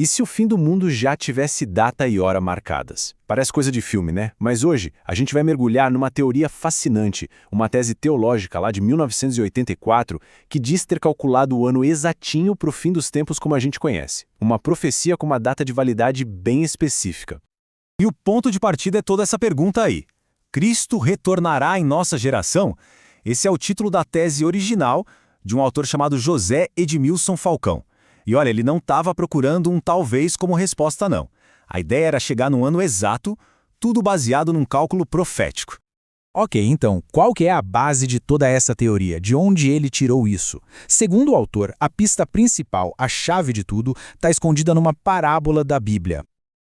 E se o fim do mundo já tivesse data e hora marcadas? Parece coisa de filme, né? Mas hoje a gente vai mergulhar numa teoria fascinante, uma tese teológica lá de 1984, que diz ter calculado o ano exatinho para o fim dos tempos como a gente conhece. Uma profecia com uma data de validade bem específica. E o ponto de partida é toda essa pergunta aí. Cristo retornará em nossa geração? Esse é o título da tese original de um autor chamado José Edmilson Falcão. E olha, ele não estava procurando um talvez como resposta não. A ideia era chegar no ano exato, tudo baseado num cálculo profético. Ok, então, qual que é a base de toda essa teoria? De onde ele tirou isso? Segundo o autor, a pista principal, a chave de tudo, está escondida numa parábola da Bíblia.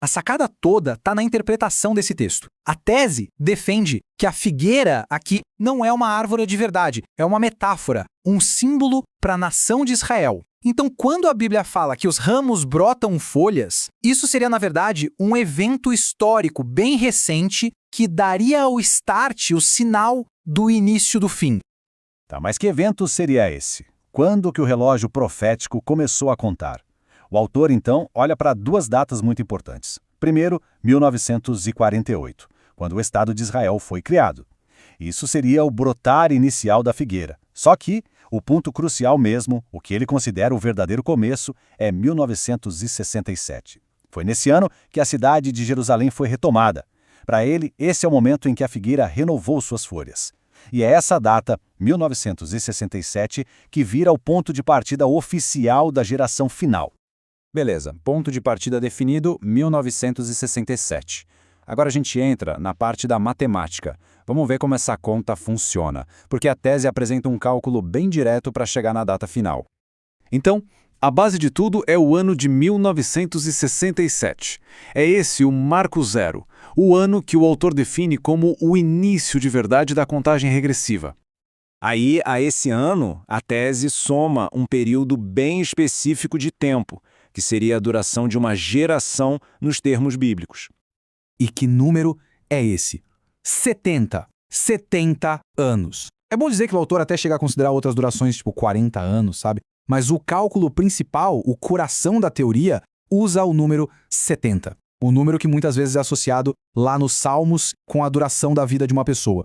A sacada toda está na interpretação desse texto. A tese defende que a figueira aqui não é uma árvore de verdade, é uma metáfora, um símbolo para a nação de Israel. Então, quando a Bíblia fala que os ramos brotam folhas, isso seria, na verdade, um evento histórico bem recente que daria o start, o sinal do início do fim. Tá, mas que evento seria esse? Quando que o relógio profético começou a contar? O autor, então, olha para duas datas muito importantes. Primeiro, 1948, quando o Estado de Israel foi criado. Isso seria o brotar inicial da figueira. Só que o ponto crucial mesmo, o que ele considera o verdadeiro começo, é 1967. Foi nesse ano que a cidade de Jerusalém foi retomada. Para ele, esse é o momento em que a figueira renovou suas folhas. E é essa data, 1967, que vira o ponto de partida oficial da geração final. Beleza, ponto de partida definido, 1967. Agora a gente entra na parte da matemática. Vamos ver como essa conta funciona, porque a tese apresenta um cálculo bem direto para chegar na data final. Então, a base de tudo é o ano de 1967. É esse o marco zero, o ano que o autor define como o início de verdade da contagem regressiva. Aí, a esse ano, a tese soma um período bem específico de tempo, que seria a duração de uma geração nos termos bíblicos. E que número é esse? 70. 70 anos. É bom dizer que o autor até chega a considerar outras durações, tipo 40 anos, sabe? Mas o cálculo principal, o coração da teoria, usa o número 70. O número que muitas vezes é associado lá nos Salmos com a duração da vida de uma pessoa.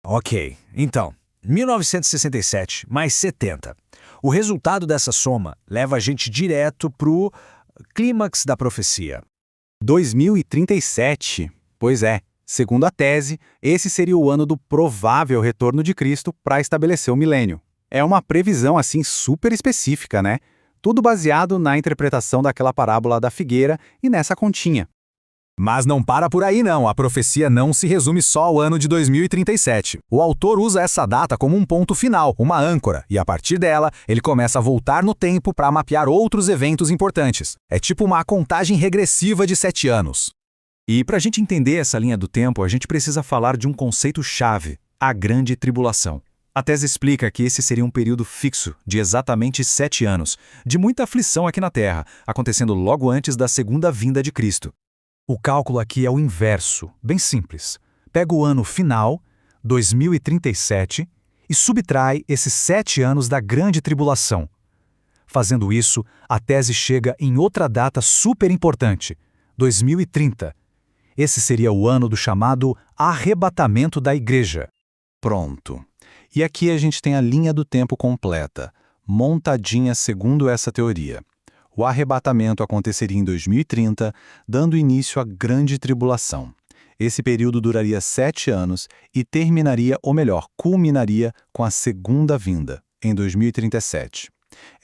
Ok, então, 1967 mais 70. O resultado dessa soma leva a gente direto pro clímax da profecia. 2037. Pois é, segundo a tese, esse seria o ano do provável retorno de Cristo para estabelecer o milênio. É uma previsão assim super específica, né? Tudo baseado na interpretação daquela parábola da figueira e nessa continha. Mas não para por aí não, a profecia não se resume só ao ano de 2037. O autor usa essa data como um ponto final, uma âncora, e a partir dela, ele começa a voltar no tempo para mapear outros eventos importantes. É tipo uma contagem regressiva de 7 anos. E para a gente entender essa linha do tempo, a gente precisa falar de um conceito-chave, a Grande Tribulação. A tese explica que esse seria um período fixo, de exatamente 7 anos, de muita aflição aqui na Terra, acontecendo logo antes da segunda vinda de Cristo. O cálculo aqui é o inverso, bem simples. Pega o ano final, 2037, e subtrai esses 7 anos da Grande Tribulação. Fazendo isso, a tese chega em outra data super importante, 2030. Esse seria o ano do chamado arrebatamento da Igreja. Pronto. E aqui a gente tem a linha do tempo completa, montadinha segundo essa teoria. O arrebatamento aconteceria em 2030, dando início à Grande Tribulação. Esse período duraria 7 anos e terminaria, ou melhor, culminaria com a segunda vinda, em 2037.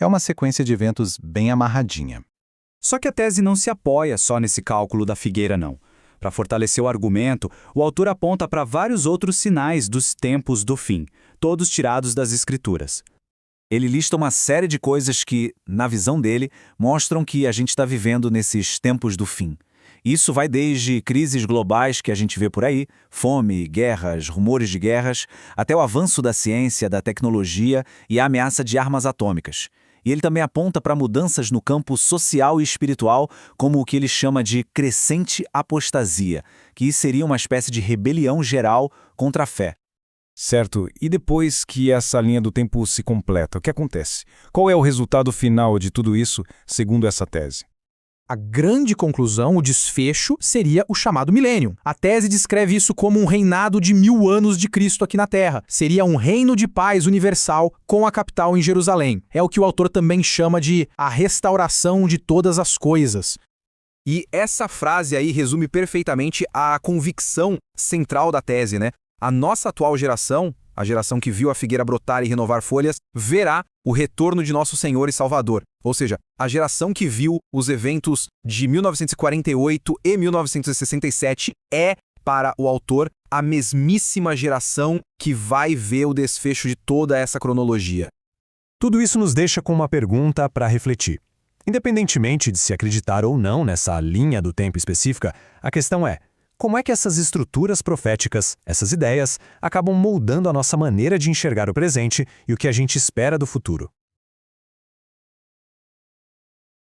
É uma sequência de eventos bem amarradinha. Só que a tese não se apoia só nesse cálculo da figueira, não. Para fortalecer o argumento, o autor aponta para vários outros sinais dos tempos do fim, todos tirados das Escrituras. Ele lista uma série de coisas que, na visão dele, mostram que a gente está vivendo nesses tempos do fim. Isso vai desde crises globais que a gente vê por aí, fome, guerras, rumores de guerras, até o avanço da ciência, da tecnologia e a ameaça de armas atômicas. E ele também aponta para mudanças no campo social e espiritual, como o que ele chama de crescente apostasia, que seria uma espécie de rebelião geral contra a fé. Certo, e depois que essa linha do tempo se completa, o que acontece? Qual é o resultado final de tudo isso, segundo essa tese? A grande conclusão, o desfecho, seria o chamado milênio. A tese descreve isso como um reinado de 1000 anos de Cristo aqui na Terra. Seria um reino de paz universal com a capital em Jerusalém. É o que o autor também chama de a restauração de todas as coisas. E essa frase aí resume perfeitamente a convicção central da tese, né? A nossa atual geração, a geração que viu a figueira brotar e renovar folhas, verá o retorno de nosso Senhor e Salvador. Ou seja, a geração que viu os eventos de 1948 e 1967 é, para o autor, a mesmíssima geração que vai ver o desfecho de toda essa cronologia. Tudo isso nos deixa com uma pergunta para refletir. Independentemente de se acreditar ou não nessa linha do tempo específica, a questão é: como é que essas estruturas proféticas, essas ideias, acabam moldando a nossa maneira de enxergar o presente e o que a gente espera do futuro?